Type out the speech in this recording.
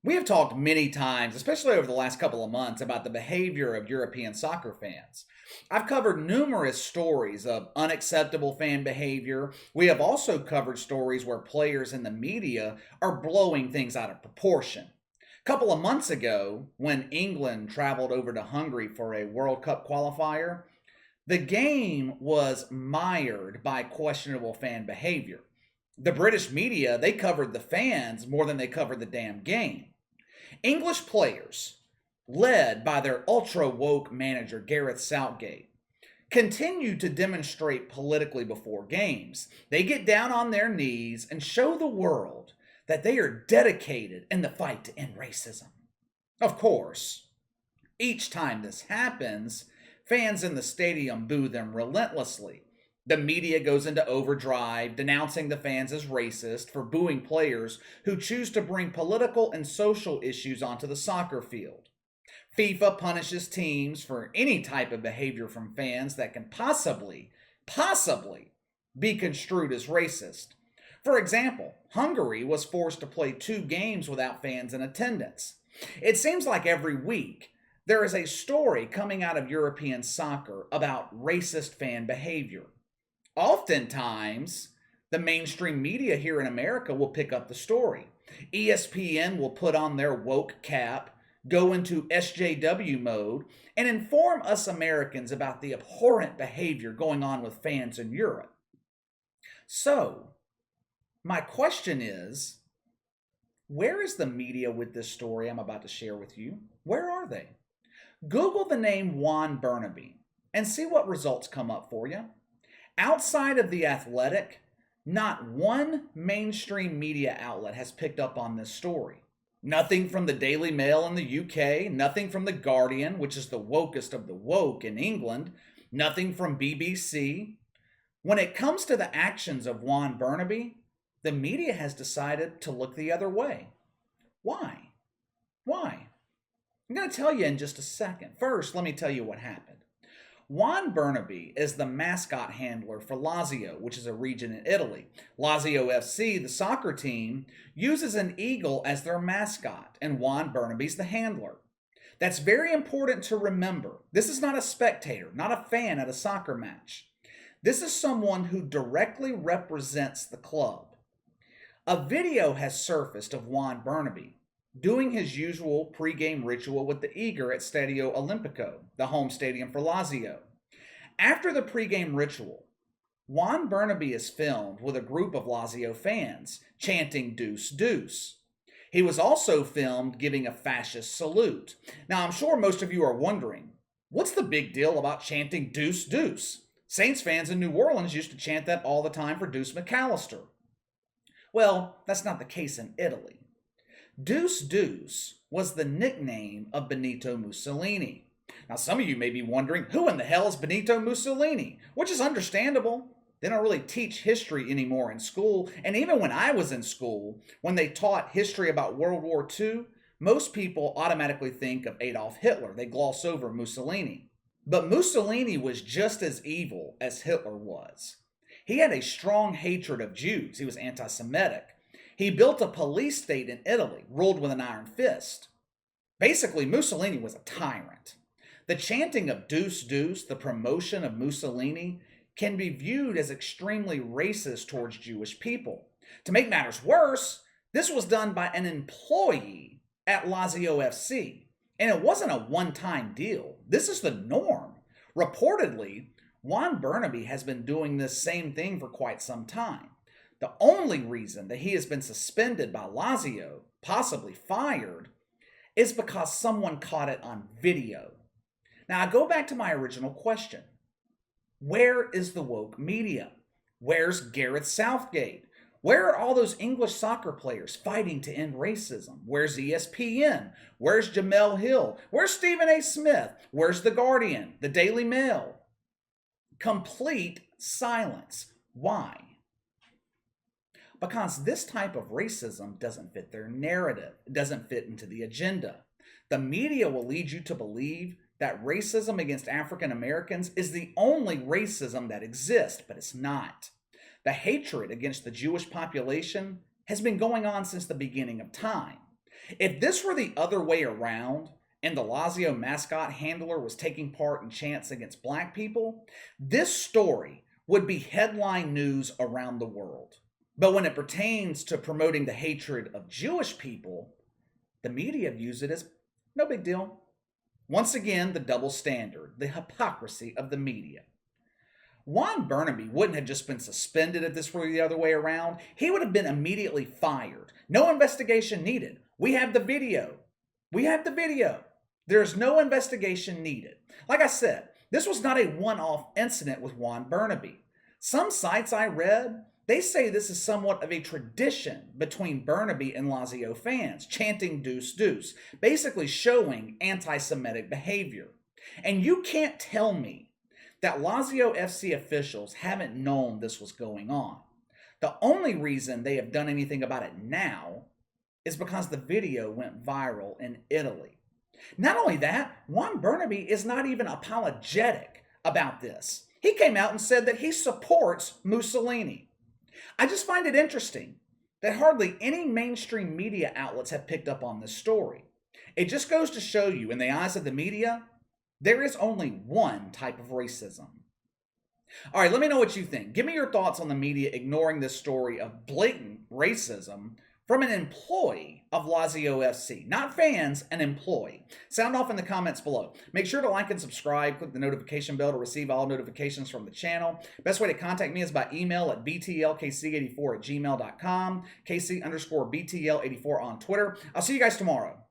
We have talked many times, especially over the last couple of months, about the behavior of European soccer fans. I've covered numerous stories of unacceptable fan behavior. We have also covered stories where players in the media are blowing things out of proportion. A couple of months ago, when England traveled over to Hungary for a World Cup qualifier, the game was mired by questionable fan behavior. The British media, they covered the fans more than they covered the damn game. English players, led by their ultra woke manager Gareth Southgate, continue to demonstrate politically before games. They get down on their knees and show the world that they are dedicated in the fight to end racism. Of course, each time this happens, fans in the stadium boo them relentlessly. The media goes into overdrive, denouncing the fans as racist for booing players who choose to bring political and social issues onto the soccer field. FIFA punishes teams for any type of behavior from fans that can possibly be construed as racist. For example, Hungary was forced to play 2 games without fans in attendance. It seems like every week there is a story coming out of European soccer about racist fan behavior. Oftentimes, the mainstream media here in America will pick up the story. ESPN will put on their woke cap, go into SJW mode, and inform us Americans about the abhorrent behavior going on with fans in Europe. So, my question is, where is the media with this story I'm about to share with you? Where are they? Google the name Juan Bernabe and see what results come up for you. Outside of The Athletic, not one mainstream media outlet has picked up on this story. Nothing from the Daily Mail in the UK, nothing from The Guardian, which is the wokest of the woke in England, nothing from BBC. When it comes to the actions of Juan Bernabe, the media has decided to look the other way. Why? Why? I'm going to tell you in just a second. First, let me tell you what happened. Juan Bernabe is the mascot handler for Lazio, which is a region in Italy. Lazio FC, the soccer team, uses an eagle as their mascot, and Juan Bernabe's the handler. That's very important to remember. This is not a spectator, not a fan at a soccer match. This is someone who directly represents the club. A video has surfaced of Juan Bernabe doing his usual pre-game ritual with the eagle at Stadio Olimpico, the home stadium for Lazio. After the pre-game ritual, Juan Bernabe is filmed with a group of Lazio fans chanting "Deuce, Deuce." He was also filmed giving a fascist salute. Now, I'm sure most of you are wondering, what's the big deal about chanting "Deuce, Deuce"? Saints fans in New Orleans used to chant that all the time for Deuce McAllister. Well, that's not the case in Italy. Deuce Deuce was the nickname of Benito Mussolini. Now, some of you may be wondering, who in the hell is Benito Mussolini? Which is understandable. They don't really teach history anymore in school. And even when I was in school, when they taught history about World War II, most people automatically think of Adolf Hitler. They gloss over Mussolini. But Mussolini was just as evil as Hitler was. He had a strong hatred of Jews. He was anti-Semitic. He built a police state in Italy, ruled with an iron fist. Basically, Mussolini was a tyrant. The chanting of "Deuce, Deuce," the promotion of Mussolini, can be viewed as extremely racist towards Jewish people. To make matters worse, this was done by an employee at Lazio FC, and it wasn't a one-time deal. This is the norm. Reportedly, Juan Bernabe has been doing this same thing for quite some time. The only reason that he has been suspended by Lazio, possibly fired, is because someone caught it on video. Now, I go back to my original question. Where is the woke media? Where's Gareth Southgate? Where are all those English soccer players fighting to end racism? Where's ESPN? Where's Jamel Hill? Where's Stephen A. Smith? Where's The Guardian? The Daily Mail? Complete silence. Why? Because this type of racism doesn't fit their narrative. It doesn't fit into the agenda. The media will lead you to believe that racism against African Americans is the only racism that exists, but it's not. The hatred against the Jewish population has been going on since the beginning of time. If this were the other way around, and the Lazio mascot handler was taking part in chants against black people, this story would be headline news around the world. But when it pertains to promoting the hatred of Jewish people, the media views it as no big deal. Once again, the double standard, the hypocrisy of the media. Juan Bernabe wouldn't have just been suspended if this were the other way around. He would have been immediately fired. No investigation needed. We have the video. There's no investigation needed. Like I said, this was not a one-off incident with Juan Bernabe. Some sites I read, they say this is somewhat of a tradition between Bernabe and Lazio fans, chanting Deuce Deuce, basically showing anti-Semitic behavior. And you can't tell me that Lazio FC officials haven't known this was going on. The only reason they have done anything about it now is because the video went viral in Italy. Not only that, Juan Bernabe is not even apologetic about this. He came out and said that he supports Mussolini. I just find it interesting that hardly any mainstream media outlets have picked up on this story. It just goes to show you, in the eyes of the media, there is only one type of racism. All right, let me know what you think. Give me your thoughts on the media ignoring this story of blatant racism from an employee of Lazio FC. Not fans, an employee. Sound off in the comments below. Make sure to like and subscribe. Click the notification bell to receive all notifications from the channel. Best way to contact me is by email at btlkc84@gmail.com, KC_BTL84 on Twitter. I'll see you guys tomorrow.